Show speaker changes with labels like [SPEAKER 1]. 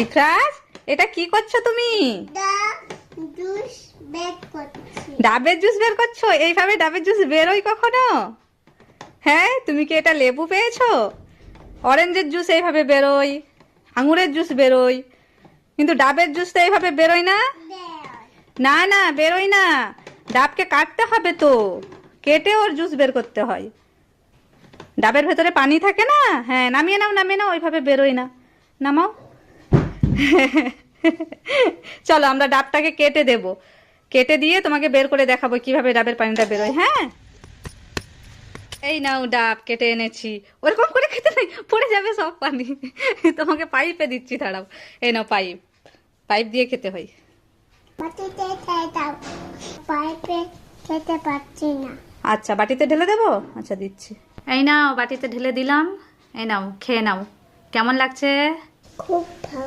[SPEAKER 1] ইফরাজ, এটা কি করছো তুমি?
[SPEAKER 2] জুস বের করছি।
[SPEAKER 1] ডাবের জুস বের করছো? এইভাবে ডাবের জুস বেরোয় কখনো? হ্যাঁ, তুমি কি এটা লেবু পেয়েছো? অরেঞ্জের জুস এইভাবে বেরোয়, আঙুরের জুস বেরোয়, কিন্তু ডাবের জুস তো এইভাবে বেরোয় না। না না, বেরোয় না। ডাবকে কাটতে হবে তো, কেটে ওর জুস বের করতে হয়। ডাবের ভেতরে পানি থাকে না। হ্যাঁ, নামিয়ে নাও নামিয়ে নাও, ওইভাবে বেরোয় না। নামাও। চলো আমরা ডাবটাকে কেটে দেব, কেটে দিয়ে তোমাকে বের করে দেখাবো কিভাবে ডাবের পানিটা বেরোয়। হ্যাঁ, এই নাও ডাব কেটে এনেছি। ওরকম করে খেতে নাই, পড়ে যাবে সব পানি। তোমাকে পাইপে দিচ্ছি, দাঁড়াও। এই নাও পাইপ, পাইপ দিয়ে খেতে হয়।
[SPEAKER 2] বাটিতে খেয়ে দাও। পাইপে খেতে পারছি না।
[SPEAKER 1] আচ্ছা, বাটিতে ঢেলে দেবো। আচ্ছা, দিচ্ছি। এই নাও, বাটিতে ঢেলে দিলাম। এই নাও, খেয়ে নাও। কেমন লাগছে?
[SPEAKER 2] খুব ভালো।